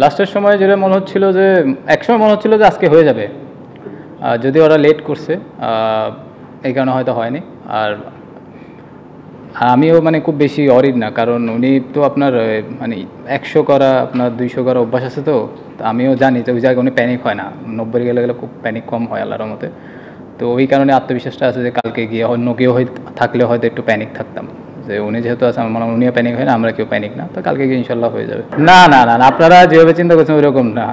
লাস্টের সময় যেটা মনে হচ্ছিল যে একসময় মনে হচ্ছিল যে আজকে হয়ে যাবে, যদি ওরা লেট করছে এই কারণে হয়তো হয়নি। আর আমিও মানে খুব বেশি অরিড না, কারণ উনি তো আপনার মানে 100 করা আপনার 200 করা অভ্যাস আছে, তো আমিও জানি যে ওই জায়গায় উনি প্যানিক হয় না, 90 গেলে গেলে খুব প্যানিক কম হয় আল্লাহর মতে। তো ওই কারণে আত্মবিশ্বাসটা আছে যে কালকে গিয়ে অন্য কেউ থাকলে হয়তো একটু প্যানিক থাকতাম, যে উনি যেহেতু আছে আমার মনে হয় উনিও প্যানিক হয় না, আমরা কেউ প্যানিক না, তো কালকে গিয়ে ইনশাল্লাহ হয়ে যাবে। না না না না, আপনারা যেভাবে চিন্তা করছেন ওইরকম না,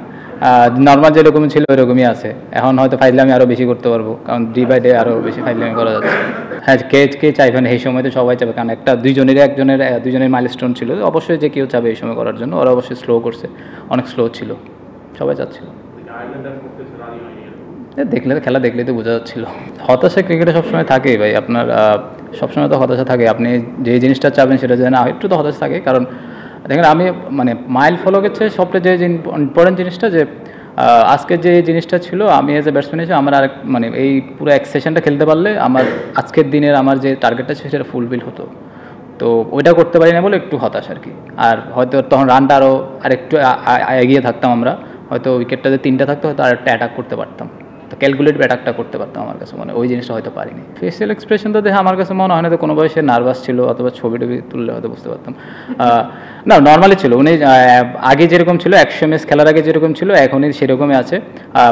নর্মাল যেরকম ছিল ওইরকমই আছে। এখন হয়তো ফাইজলামি আরও বেশি করতে পারবো, কারণ ডে বাই ডে আরও বেশি ফাইজলামি করা যাচ্ছে। হ্যাঁ, কে চাইবেন এই সময়? তো সবাই চাবে, কারণ একটা দুজনের মাইলস্টোন ছিল, অবশ্যই যে কেউ চাবে এই সময় করার জন্য। ওরা অবশ্যই স্লো করছে, অনেক স্লো ছিল, সবাই চাচ্ছিল। দেখলে খেলা দেখলেই তো বোঝা যাচ্ছিল। হতাশা ক্রিকেটে সবসময় থাকেই ভাই, আপনার সবসময় তো হতাশা থাকে। আপনি যে জিনিসটা চাবেন সেটা যেন একটু তো হতাশা থাকে, কারণ দেখেন আমি মানে মাইল ফলোকের চেয়ে সবচেয়ে যে ইম্পর্টেন্ট জিনিসটা যে আজকের যে জিনিসটা ছিল, আমি এজ এ ব্যাটসম্যান হিসেবে আমার আরেক মানে এই পুরো এক সেশনটা খেলতে পারলে আমার আজকের দিনের আমার যে টার্গেটটা ছিল সেটা ফুলফিল হতো। তো ওইটা করতে পারি না বলে একটু হতাশ আর কি। আর হয়তো তখন রানটা আরেকটু এগিয়ে থাকতাম আমরা, হয়তো উইকেটটা যে 3টা থাকতো হয়তো আর একটা অ্যাটাক করতে পারতাম, তো ক্যালকুলেটিভ অ্যাটাকটা করতে পারতাম। আমার কাছে মনে ওই জিনিসটা হয়তো পারিনি। ফেসিয়াল এক্সপ্রেশন তো দেখে আমার কাছে মনে হয় না তো কোনো বয়সে নার্ভাস ছিল, অথবা ছবি টবি তুললে হয়তো বুঝতে পারতাম। না, নর্মালি ছিল উনি, আগে যেরকম ছিল 100 ম্যাচ খেলার আগে যেরকম ছিল এখনই সেরকমই আছে।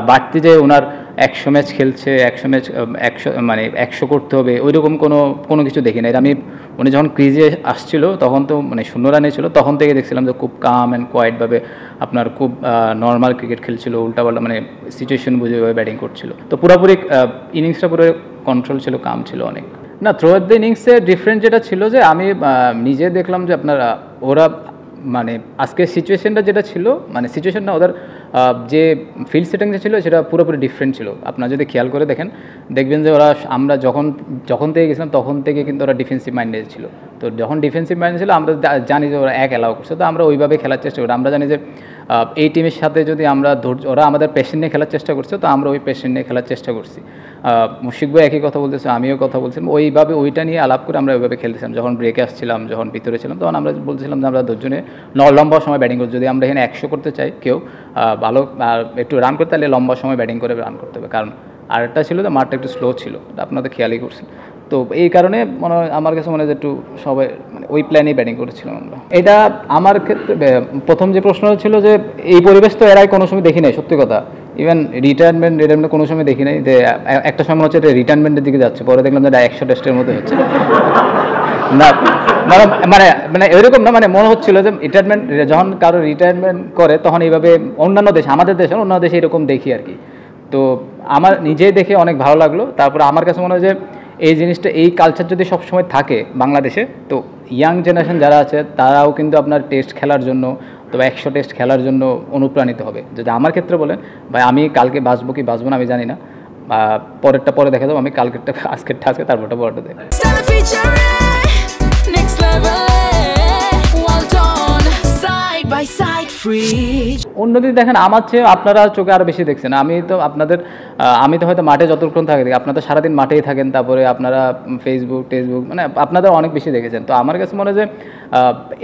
বাড়তি যে ওনার 100 ম্যাচ খেলছে, 100 ম্যাচ 100 মানে 100 করতে হবে ওইরকম কোনো কিছু দেখি না। আমি উনি যখন ক্রিজে আসছিল তখন তো মানে 0 রানে ছিল, তখন থেকে দেখছিলাম যে খুব কাম অ্যান্ড কোয়াইটভাবে আপনার খুব নর্মাল ক্রিকেট খেলছিল, উল্টাপাল্টা মানে সিচুয়েশন বুঝে ব্যাটিং করছিল। তো পুরোপুরি ইনিংসটা পুরো কন্ট্রোল ছিল, কাম ছিল অনেক। না, থ্রু আউট দ্য ইনিংসে ডিফারেন্ট যেটা ছিল যে আমি নিজে দেখলাম যে আপনার ওরা মানে আজকের সিচুয়েশনটা যেটা ছিল, মানে সিচুয়েশনটা ওদের যে ফিল্ড সেটিং যে ছিল সেটা পুরোপুরি ডিফারেন্ট ছিল। আপনারা যদি খেয়াল করে দেখবেন যে ওরা আমরা যখন থেকে গেছিলাম তখন থেকে কিন্তু ওরা ডিফেন্সিভ মাইন্ডে ছিল। তো যখন ডিফেন্সিভ মাইন্ডে ছিল আমরা জানি যে ওরা অ্যালাউ করছে, তো আমরা ওইভাবে খেলার চেষ্টা করি। আমরা জানি যে এই টিমের সাথে যদি আমরা ওরা আমাদের পেশেন্ট নিয়ে খেলার চেষ্টা করছে, তো আমরা ওই পেশেন্ট নিয়ে খেলার চেষ্টা করছি। মুশফিক ভাই একই কথা বলতেছে, আমিও কথা বলছিলাম, ওইভাবে ওইটা নিয়ে আলাপ করে আমরা ওইভাবে খেলতেছিলাম। যখন ব্রেকে আসছিলাম, যখন ভিতরে ছিলাম, তখন আমরা বলছিলাম যে আমরা দুজনে লম্বা সময় ব্যাটিং করি। যদি আমরা এখানে 100 করতে চাই কেউ ভালো একটু রান করতে, তাহলে লম্বা সময় ব্যাটিং করে রান করতে হবে। কারণ আরেকটা ছিল যে মাঠটা একটু স্লো ছিল, আপনাদের খেয়ালই করছেন। তো এই কারণে মনে হয় আমার কাছে মনে হয় যে একটু সবাই মানে ওই প্ল্যানেই ব্যাটিং করেছিলাম আমরা। এটা আমার ক্ষেত্রে প্রথম যে প্রশ্ন ছিল যে এই পরিবেশ তো এরাই কোনো সময় দেখি নাই, সত্যি কথা। ইভেন রিটায়ারমেন্ট কোনো সময় দেখি নাই। যে একটা সময় হচ্ছে এটা রিটায়ারমেন্টের দিকে যাচ্ছে, পরে দেখলাম যে এটা 100 টেস্টের মধ্যে হচ্ছে না। মানে মানে মানে এরকম না, মানে মনে হচ্ছিল যে রিটায়ারমেন্ট যখন কারো রিটায়ারমেন্ট করে তখন এইভাবে অন্যান্য দেশে, আমাদের দেশে অন্যান্য দেশে এরকম দেখি আর কি। তো আমার নিজেই দেখে অনেক ভালো লাগলো। তারপরে আমার কাছে মনে হয় যে এই জিনিসটা, এই কালচার যদি সবসময় থাকে বাংলাদেশে, তো ইয়াং জেনারেশন যারা আছে তারাও কিন্তু আপনার টেস্ট খেলার জন্য, তবে 100 টেস্ট খেলার জন্য অনুপ্রাণিত হবে। যদি আমার ক্ষেত্রে বলেন ভাই, আমি কালকে বাঁচবো কি বাঁচবো না আমি জানি না, পরেরটা পরে দেখা যাবো, আমি কালকেরটা আজকেরটা আজকে, তারপরটা পরেরটা দেখি। উন্নতি দেখেন আমার চেয়ে আপনারা চোখে আরও বেশি দেখছেন। আমি তো হয়তো মাঠে যতক্ষণ থাকি, আপনারা তো সারাদিন মাঠেই থাকেন, তারপরে আপনারা ফেসবুক মানে আপনাদের অনেক বেশি দেখেছেন। তো আমার কাছে মনে হয় যে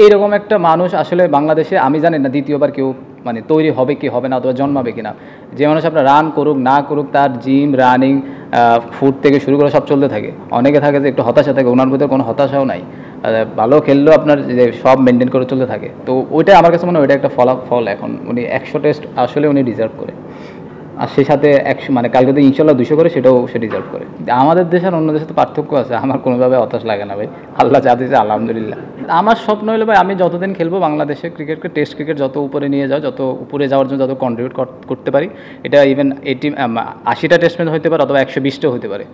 এইরকম একটা মানুষ আসলে বাংলাদেশে আমি জানি না দ্বিতীয়বার কেউ মানে তৈরি হবে কি হবে না, অথবা জন্মাবে কিনা। যে মানুষ আপনার রান করুক না করুক, তার জিম রানিং ফুড থেকে শুরু করে সব চলতে থাকে। অনেকে থাকে যে একটু হতাশা থাকে, ওনার ভিতরে কোনো হতাশাও নাই, ভালো খেললেও আপনার যে সব মেনটেন করে চলতে থাকে। তো ওইটা আমার কাছে মনে হয় ওইটা একটা ফল। এখন উনি 100 টেস্ট আসলে উনি ডিজার্ভ করে, আর সেই সাথে 100 মানে কালকে তো ইনশাল্লাহ 200 করে, সেটাও সে ডিজার্ভ করে। আমাদের দেশ আর অন্য দেশে তো পার্থক্য আছে, আমার কোনোভাবে হতাশ লাগে না ভাই, আল্লাহ যা দিয়েছে আলহামদুলিল্লাহ। আমার স্বপ্ন হলো ভাই, আমি যতদিন খেলবো বাংলাদেশের ক্রিকেটকে, টেস্ট ক্রিকেট যত উপরে নিয়ে যাও, যত উপরে যাওয়ার জন্য যত কন্ট্রিবিউট করতে পারি, এটা ইভেন 80টা টেস্ট ম্যাচ হতে পারে, অথবা 120টা হতে পারে।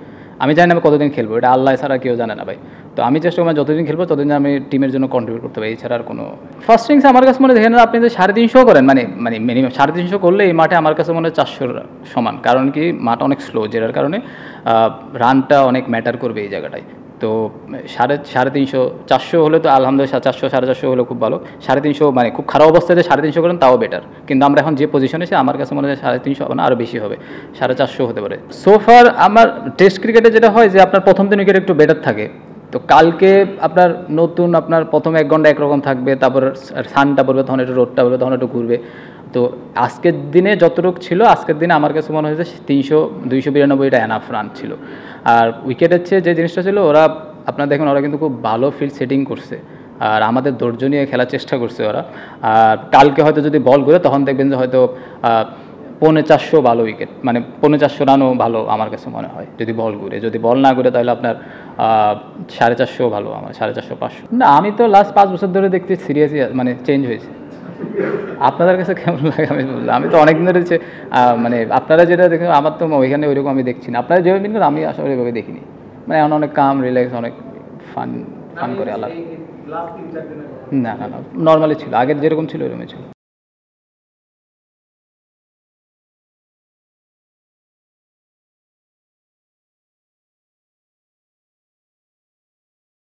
আমি জানি না আমি কতদিন খেলবো, এটা আল্লাহ ছাড়া কেউ জানে না ভাই। তো আমি চেষ্টা করি যতদিন খেলবো ততদিন আমি টিমের জন্য কন্ট্রিবিউট করতে পারি, এছাড়া আর কোনো। ফার্স্ট ইনিংস আমার কাছে মনে দেখেন আপনি যে 350 করেন, মানে মিনিমাম 350 করলে এই মাঠে আমার কাছে মনে হয় 400 সমান। কারণ কি, মাঠ অনেক স্লো, যেটার কারণে রানটা অনেক ম্যাটার করবে এই জায়গাটায়। তো 350 400 হলে তো আলহামদুলিল্লাহ, 400 450 হলে খুব ভালো। 350 মানে খুব খারাপ অবস্থায় যে 350 করেন তাও বেটার, কিন্তু আমরা এখন যে পজিশনে সে আমার কাছে মনে হয় 350 হবে না, আরও বেশি হবে, 450 হতে পারে। সোফার আমার টেস্ট ক্রিকেটে যেটা হয় যে আপনার প্রথম দিন উইকেট একটু বেটার থাকে। তো কালকে আপনার প্রথম 1 ঘন্টা একরকম থাকবে, তারপর সানটা পড়বে, তখন একটু রোদটা পড়বে, তখন একটু ঘুরবে। তো আজকের দিনে যতটুকু ছিল আজকের দিনে আমার কাছে মনে হয়েছে 292 এনাফ রান ছিল। আর উইকেটের চেয়ে যে জিনিসটা ছিল ওরা আপনারা দেখুন ওরা কিন্তু খুব ভালো ফিল্ড সেটিং করছে আর আমাদের ধৈর্য নিয়ে খেলার চেষ্টা করছে ওরা। আর কালকে হয়তো যদি বল করে তখন দেখবেন যে হয়তো 450 ভালো উইকেট, মানে 450 রানও ভালো আমার কাছে মনে হয় যদি বল ঘুরে। যদি বল না ঘুরে তাহলে আপনার 450 ভালো, আমার 450-500 না। আমি তো লাস্ট 5 বছর ধরে দেখছি সিরিয়াসলি মানে চেঞ্জ হয়েছে। আপনাদের কাছে কেমন লাগে আমি বললাম, আমি তো অনেকদিন ধরে মানে আপনারা যেটা দেখেন আমার তো ওইখানে ওইরকম আমি দেখছি না। আপনারা যেভাবে কিন্তু আমি আসলে ওইভাবে দেখিনি, মানে এখন অনেক কাম রিল্যাক্স, অনেক ফান ফান করে আলাদা। না না না, নর্মালি ছিল, আগের যেরকম ছিল ওইরকমই ছিল।